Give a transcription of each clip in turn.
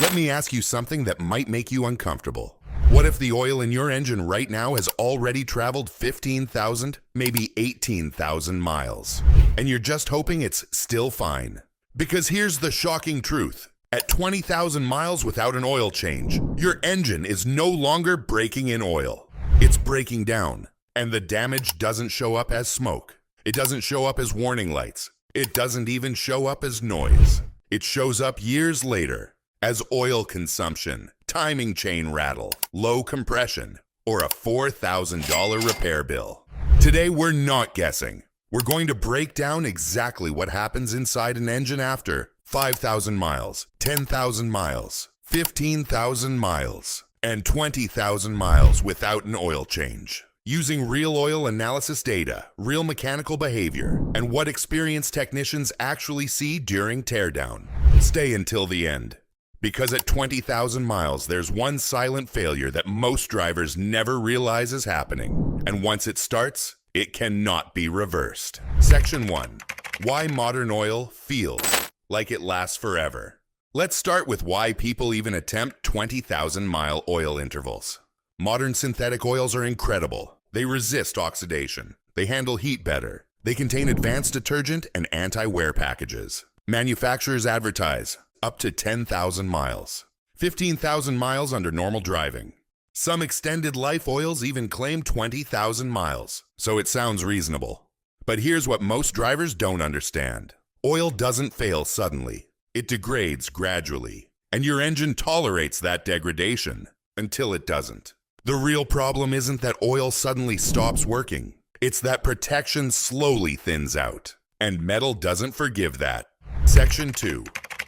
Let me ask you something that might make you uncomfortable. What if the oil in your engine right now has already traveled 15,000, maybe 18,000 miles, and you're just hoping it's still fine? Because here's the shocking truth. At 20,000 miles without an oil change, your engine is no longer breaking in oil. It's breaking down, and the damage doesn't show up as smoke. It doesn't show up as warning lights. It doesn't even show up as noise. It shows up years later as oil consumption, timing chain rattle, low compression, or a $4,000 repair bill. Today, we're not guessing. We're going to break down exactly what happens inside an engine after 5,000 miles, 10,000 miles, 15,000 miles, and 20,000 miles without an oil change. Using real oil analysis data, real mechanical behavior, and what experienced technicians actually see during teardown. Stay until the end. Because at 20,000 miles, there's one silent failure that most drivers never realize is happening. And once it starts, it cannot be reversed. Section 1. Why modern oil feels like it lasts forever. Let's start with why people even attempt 20,000-mile oil intervals. Modern synthetic oils are incredible. They resist oxidation. They handle heat better. They contain advanced detergent and anti-wear packages. Manufacturers advertise up to 10,000 miles, 15,000 miles under normal driving. Some extended life oils even claim 20,000 miles, so it sounds reasonable. But here's what most drivers don't understand. Oil doesn't fail suddenly. It degrades gradually, and your engine tolerates that degradation until it doesn't. The real problem isn't that oil suddenly stops working. It's that protection slowly thins out, and metal doesn't forgive that. Section 2.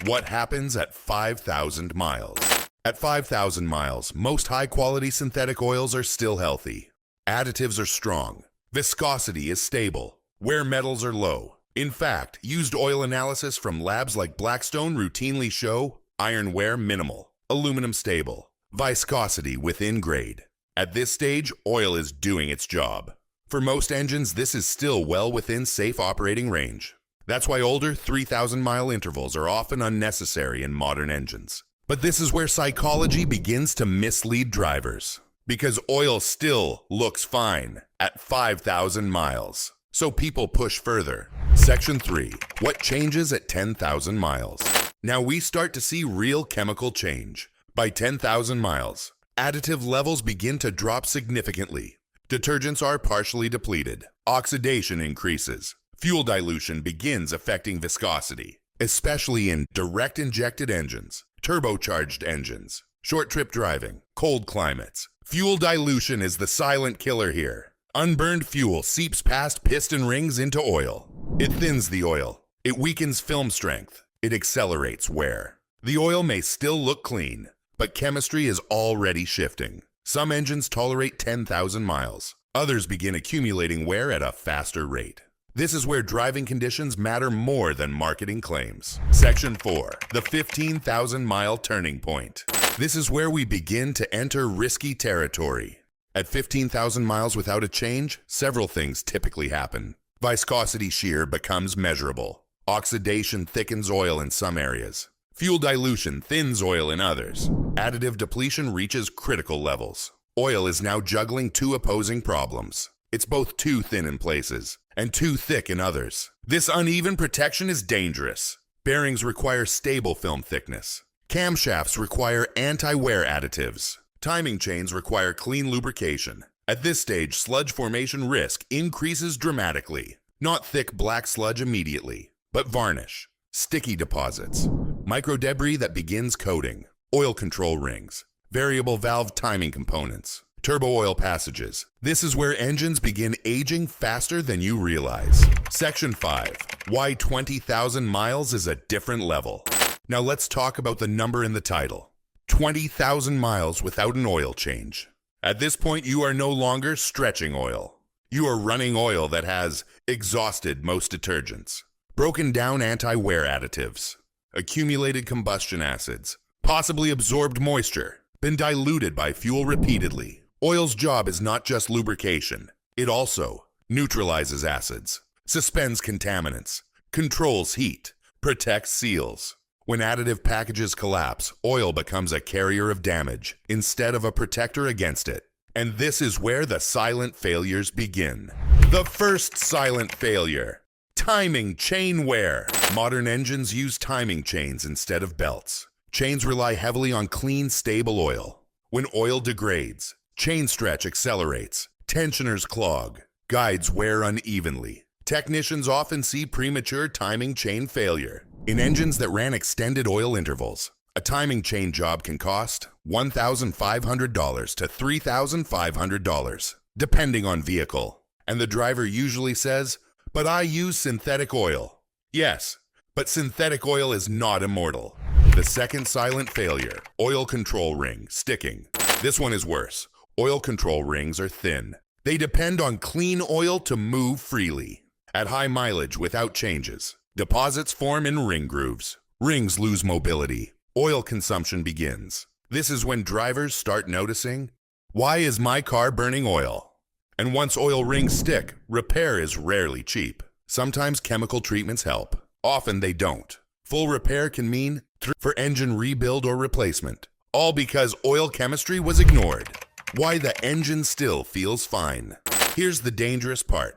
What happens at 5,000 miles? At 5,000 miles, most high-quality synthetic oils are still healthy. Additives are strong. Viscosity is stable. Wear metals are low. In fact, used oil analysis from labs like Blackstone routinely show iron wear minimal, aluminum stable, viscosity within grade. At this stage, oil is doing its job. For most engines, this is still well within safe operating range. That's why older 3,000-mile intervals are often unnecessary in modern engines. But this is where psychology begins to mislead drivers. Because oil still looks fine at 5,000 miles. So people push further. Section 3. What changes at 10,000 miles? Now we start to see real chemical change. By 10,000 miles, additive levels begin to drop significantly. Detergents are partially depleted. Oxidation increases. Fuel dilution begins affecting viscosity, especially in direct injected engines, turbocharged engines, short trip driving, cold climates. Fuel dilution is the silent killer here. Unburned fuel seeps past piston rings into oil. It thins the oil. It weakens film strength. It accelerates wear. The oil may still look clean, but chemistry is already shifting. Some engines tolerate 10,000 miles. Others begin accumulating wear at a faster rate. This is where driving conditions matter more than marketing claims. Section 4. The 15,000-mile turning point. This is where we begin to enter risky territory. At 15,000 miles without a change, several things typically happen. Viscosity shear becomes measurable. Oxidation thickens oil in some areas. Fuel dilution thins oil in others. Additive depletion reaches critical levels. Oil is now juggling two opposing problems. It's both too thin in places and too thick in others. This uneven protection is dangerous. Bearings require stable film thickness. Camshafts require anti-wear additives. Timing chains require clean lubrication. At this stage, sludge formation risk increases dramatically. Not thick black sludge immediately, but varnish, sticky deposits, micro debris that begins coating, oil control rings, variable valve timing components, turbo oil passages. This is where engines begin aging faster than you realize. Section 5. Why 20,000 miles is a different level. Now let's talk about the number in the title. 20,000 miles without an oil change. At this point, you are no longer stretching oil. You are running oil that has exhausted most detergents, broken down anti-wear additives, accumulated combustion acids, possibly absorbed moisture, been diluted by fuel repeatedly. Oil's job is not just lubrication. It also neutralizes acids, suspends contaminants, controls heat, protects seals. When additive packages collapse, oil becomes a carrier of damage instead of a protector against it. And this is where the silent failures begin. The first silent failure: timing chain wear. Modern engines use timing chains instead of belts. Chains rely heavily on clean, stable oil. When oil degrades, chain stretch accelerates, tensioners clog, guides wear unevenly. Technicians often see premature timing chain failure. In engines that ran extended oil intervals, a timing chain job can cost $1,500 to $3,500, depending on vehicle. And the driver usually says, "But I use synthetic oil." Yes, but synthetic oil is not immortal. The second silent failure: oil control ring sticking. This one is worse. Oil control rings are thin. They depend on clean oil to move freely. At high mileage without changes, deposits form in ring grooves. Rings lose mobility. Oil consumption begins. This is when drivers start noticing, "Why is my car burning oil?" And once oil rings stick, repair is rarely cheap. Sometimes chemical treatments help. Often they don't. Full repair can mean for engine rebuild or replacement, all because oil chemistry was ignored. Why the engine still feels fine. Here's the dangerous part.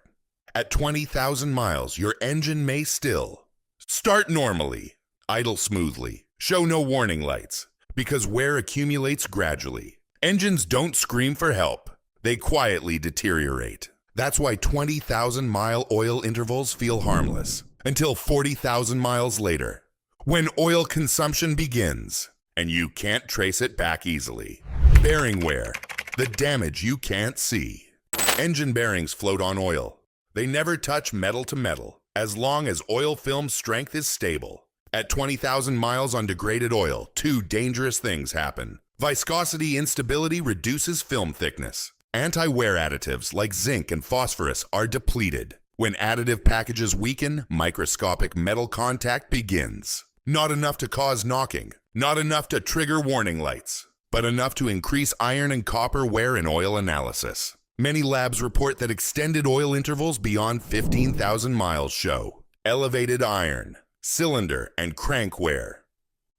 At 20,000 miles, your engine may still start normally, idle smoothly, show no warning lights, because wear accumulates gradually. Engines don't scream for help. They quietly deteriorate. That's why 20,000-mile oil intervals feel harmless, until 40,000 miles later, when oil consumption begins, and you can't trace it back easily. Bearing wear, the damage you can't see. Engine bearings float on oil. They never touch metal to metal, as long as oil film strength is stable. At 20,000 miles on degraded oil, two dangerous things happen. Viscosity instability reduces film thickness. Anti-wear additives like zinc and phosphorus are depleted. When additive packages weaken, microscopic metal contact begins. Not enough to cause knocking, not enough to trigger warning lights, but enough to increase iron and copper wear in oil analysis. Many labs report that extended oil intervals beyond 15,000 miles show elevated iron, cylinder and crank wear,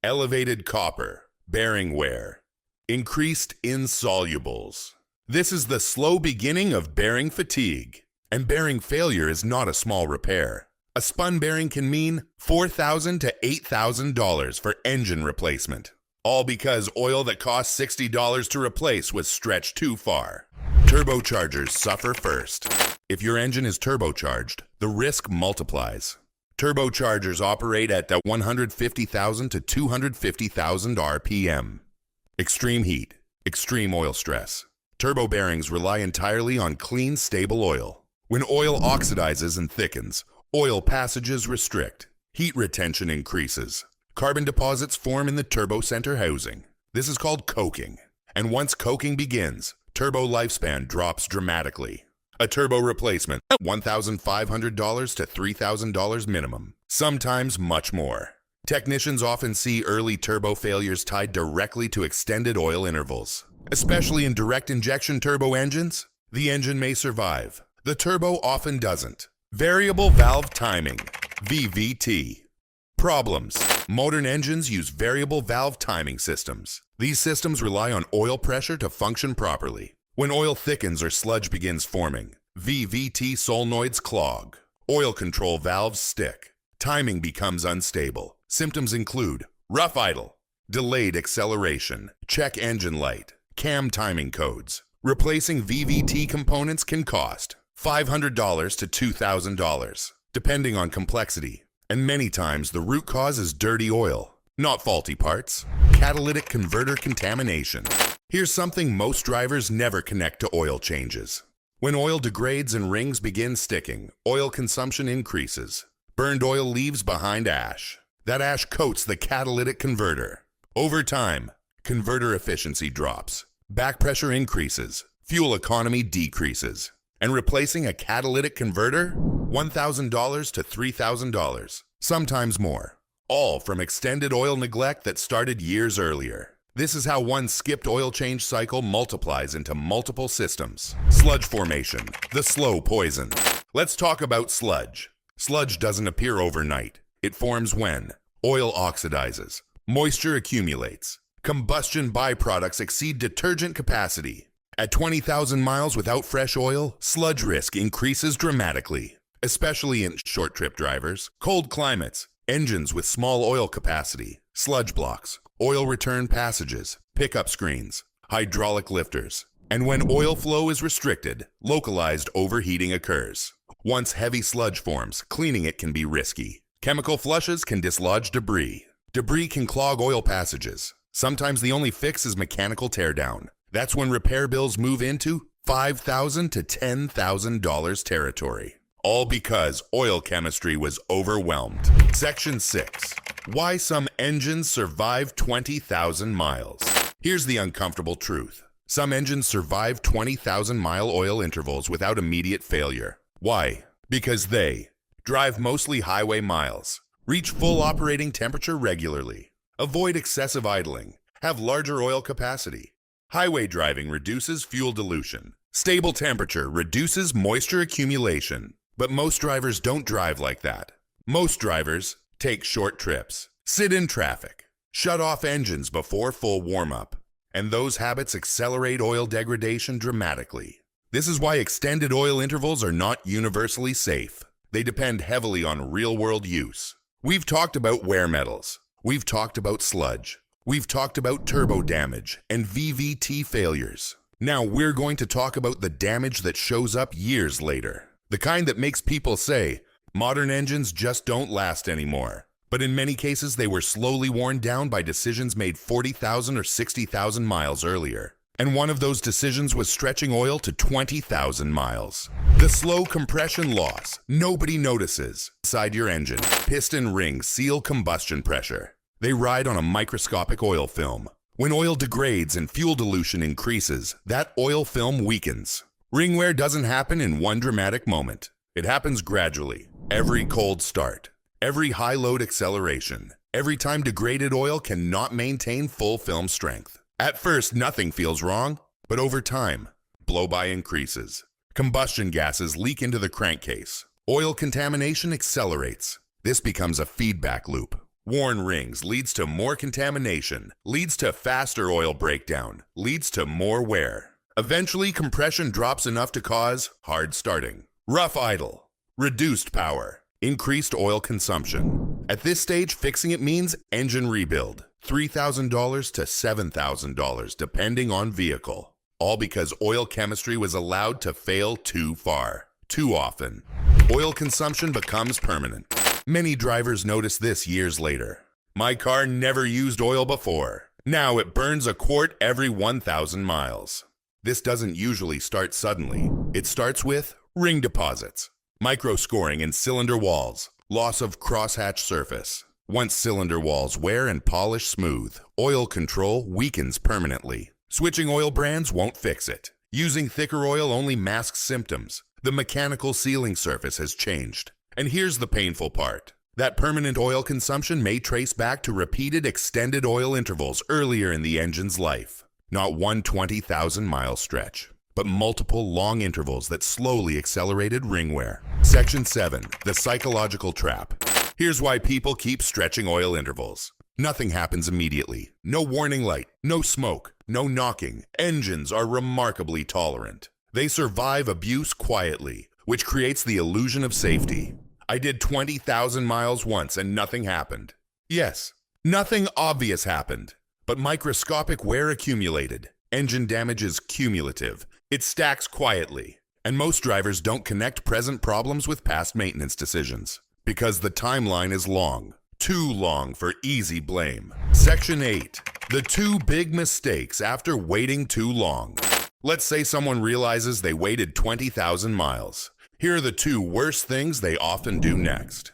elevated copper, bearing wear, increased insolubles. This is the slow beginning of bearing fatigue. And bearing failure is not a small repair. A spun bearing can mean $4,000 to $8,000 for engine replacement. All because oil that cost $60 to replace was stretched too far. Turbochargers suffer first. If your engine is turbocharged, the risk multiplies. Turbochargers operate at the 150,000 to 250,000 RPM. Extreme heat, extreme oil stress. Turbo bearings rely entirely on clean, stable oil. When oil oxidizes and thickens, oil passages restrict. Heat retention increases. Carbon deposits form in the turbo center housing. This is called coking. And once coking begins, turbo lifespan drops dramatically. A turbo replacement, $1,500 to $3,000 minimum, sometimes much more. Technicians often see early turbo failures tied directly to extended oil intervals. Especially in direct injection turbo engines, the engine may survive. The turbo often doesn't. Variable valve timing, VVT. Problems. Modern engines use variable valve timing systems. These systems rely on oil pressure to function properly. When oil thickens or sludge begins forming, VVT solenoids clog. Oil control valves stick. Timing becomes unstable. Symptoms include rough idle, delayed acceleration, check engine light, cam timing codes. Replacing VVT components can cost $500 to $2,000, depending on complexity. And many times the root cause is dirty oil, not faulty parts. Catalytic converter contamination. Here's something most drivers never connect to oil changes. When oil degrades and rings begin sticking, oil consumption increases. Burned oil leaves behind ash. That ash coats the catalytic converter. Over time, converter efficiency drops. Back pressure increases. Fuel economy decreases. And replacing a catalytic converter? $1,000 to $3,000, sometimes more. All from extended oil neglect that started years earlier. This is how one skipped oil change cycle multiplies into multiple systems. Sludge formation, the slow poison. Let's talk about sludge. Sludge doesn't appear overnight. It forms when Oil oxidizes. Moisture accumulates. Combustion byproducts exceed detergent capacity. At 20,000 miles without fresh oil, sludge risk increases dramatically, especially in short trip drivers, cold climates, engines with small oil capacity, sludge blocks, oil return passages, pickup screens, hydraulic lifters. And when oil flow is restricted, localized overheating occurs. Once heavy sludge forms, cleaning it can be risky. Chemical flushes can dislodge debris. Debris can clog oil passages. Sometimes the only fix is mechanical teardown. That's when repair bills move into $5,000 to $10,000 territory. All because oil chemistry was overwhelmed. Section 6. Why some engines survive 20,000 miles. Here's the uncomfortable truth. Some engines survive 20,000-mile oil intervals without immediate failure. Why? Because they drive mostly highway miles, reach full operating temperature regularly, avoid excessive idling, have larger oil capacity. Highway driving reduces fuel dilution. Stable temperature reduces moisture accumulation. But most drivers don't drive like that. Most drivers take short trips, sit in traffic, shut off engines before full warm-up, and those habits accelerate oil degradation dramatically. This is why extended oil intervals are not universally safe. They depend heavily on real-world use. We've talked about wear metals. We've talked about sludge. We've talked about turbo damage and VVT failures. Now we're going to talk about the damage that shows up years later. The kind that makes people say, modern engines just don't last anymore. But in many cases, they were slowly worn down by decisions made 40,000 or 60,000 miles earlier. And one of those decisions was stretching oil to 20,000 miles. The slow compression loss nobody notices. Inside your engine, piston rings seal combustion pressure. They ride on a microscopic oil film. When oil degrades and fuel dilution increases, that oil film weakens. Ring wear doesn't happen in one dramatic moment. It happens gradually. Every cold start, every high load acceleration, every time degraded oil cannot maintain full film strength. At first, nothing feels wrong, but over time, blow-by increases. Combustion gases leak into the crankcase. Oil contamination accelerates. This becomes a feedback loop. Worn rings leads to more contamination, leads to faster oil breakdown, leads to more wear. Eventually, compression drops enough to cause hard starting, rough idle, reduced power, increased oil consumption. At this stage, fixing it means engine rebuild, $3,000 to $7,000 depending on vehicle. All because oil chemistry was allowed to fail too far, too often. Oil consumption becomes permanent. Many drivers notice this years later. My car never used oil before. Now it burns a quart every 1,000 miles. This doesn't usually start suddenly. It starts with ring deposits, micro-scoring in cylinder walls, loss of crosshatch surface. Once cylinder walls wear and polish smooth, oil control weakens permanently. Switching oil brands won't fix it. Using thicker oil only masks symptoms. The mechanical sealing surface has changed. And here's the painful part. That permanent oil consumption may trace back to repeated extended oil intervals earlier in the engine's life. Not one 20,000-mile stretch, but multiple long intervals that slowly accelerated ring wear. Section 7. The psychological trap. Here's why people keep stretching oil intervals. Nothing happens immediately. No warning light, no smoke, no knocking. Engines are remarkably tolerant. They survive abuse quietly, which creates the illusion of safety. I did 20,000 miles once and nothing happened. Yes, nothing obvious happened, but microscopic wear accumulated. Engine damage is cumulative. It stacks quietly, and most drivers don't connect present problems with past maintenance decisions because the timeline is long, too long for easy blame. Section 8. The 2 big mistakes after waiting too long. Let's say someone realizes they waited 20,000 miles. Here are the 2 worst things they often do next.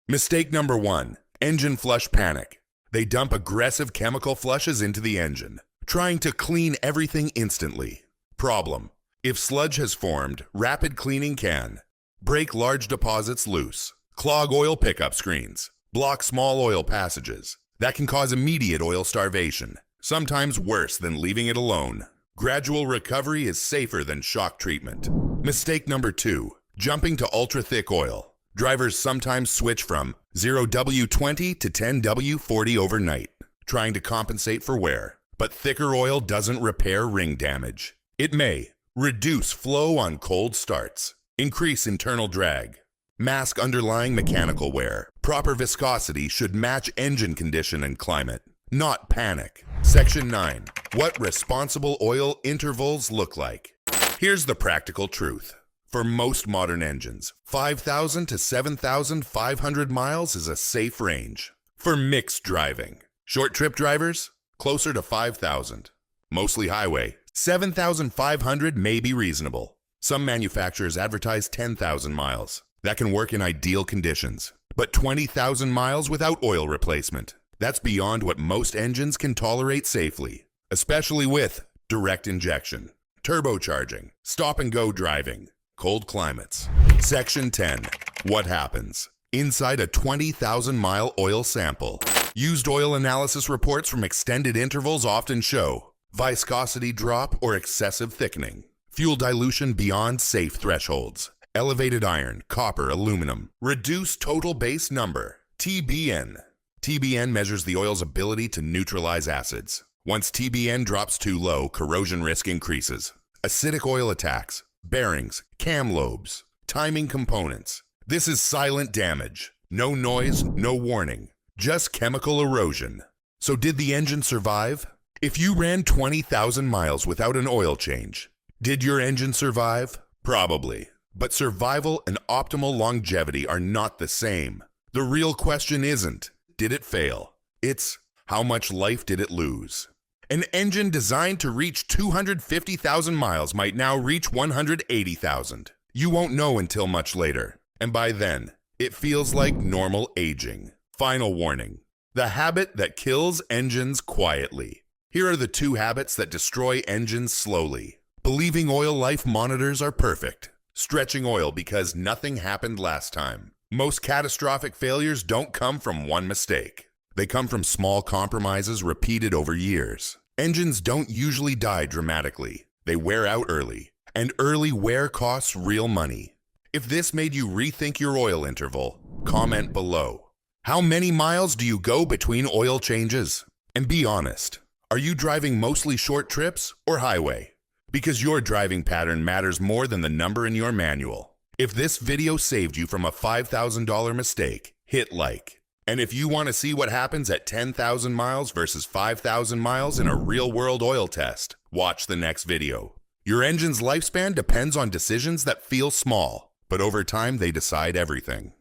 Mistake number 1, engine flush panic. They dump aggressive chemical flushes into the engine, trying to clean everything instantly. Problem: if sludge has formed, rapid cleaning can break large deposits loose, clog oil pickup screens, block small oil passages. That can cause immediate oil starvation, sometimes worse than leaving it alone. Gradual recovery is safer than shock treatment. Mistake number 2, jumping to ultra-thick oil. Drivers sometimes switch from 0W20 to 10W40 overnight, trying to compensate for wear. But thicker oil doesn't repair ring damage. It may reduce flow on cold starts, increase internal drag, mask underlying mechanical wear. Proper viscosity should match engine condition and climate, not panic. Section 9. What responsible oil intervals look like. Here's the practical truth. For most modern engines, 5,000 to 7,500 miles is a safe range. For mixed driving, short trip drivers, closer to 5,000. Mostly highway, 7,500 may be reasonable. Some manufacturers advertise 10,000 miles. That can work in ideal conditions. But 20,000 miles without oil replacement, that's beyond what most engines can tolerate safely, especially with direct injection, turbocharging, stop-and-go driving, cold climates. Section 10. What happens inside a 20,000-mile oil sample? Used oil analysis reports from extended intervals often show viscosity drop or excessive thickening, fuel dilution beyond safe thresholds, elevated iron, copper, aluminum, reduced total base number, TBN. TBN measures the oil's ability to neutralize acids. Once TBN drops too low, corrosion risk increases. Acidic oil attacks, bearings, cam lobes, timing components. This is silent damage. No noise, no warning, just chemical erosion. So did the engine survive? If you ran 20,000 miles without an oil change, did your engine survive? Probably. But survival and optimal longevity are not the same. The real question isn't, did it fail? It's, how much life did it lose? An engine designed to reach 250,000 miles might now reach 180,000. You won't know until much later. And by then, it feels like normal aging. Final warning. The habit that kills engines quietly. Here are the 2 habits that destroy engines slowly. Believing oil life monitors are perfect. Stretching oil because nothing happened last time. Most catastrophic failures don't come from one mistake. They come from small compromises repeated over years. Engines don't usually die dramatically. They wear out early, and early wear costs real money. If this made you rethink your oil interval, comment below. How many miles do you go between oil changes? And be honest, are you driving mostly short trips or highway? Because your driving pattern matters more than the number in your manual. If this video saved you from a $5,000 mistake, hit like. And if you want to see what happens at 10,000 miles versus 5,000 miles in a real-world oil test, watch the next video. Your engine's lifespan depends on decisions that feel small, but over time they decide everything.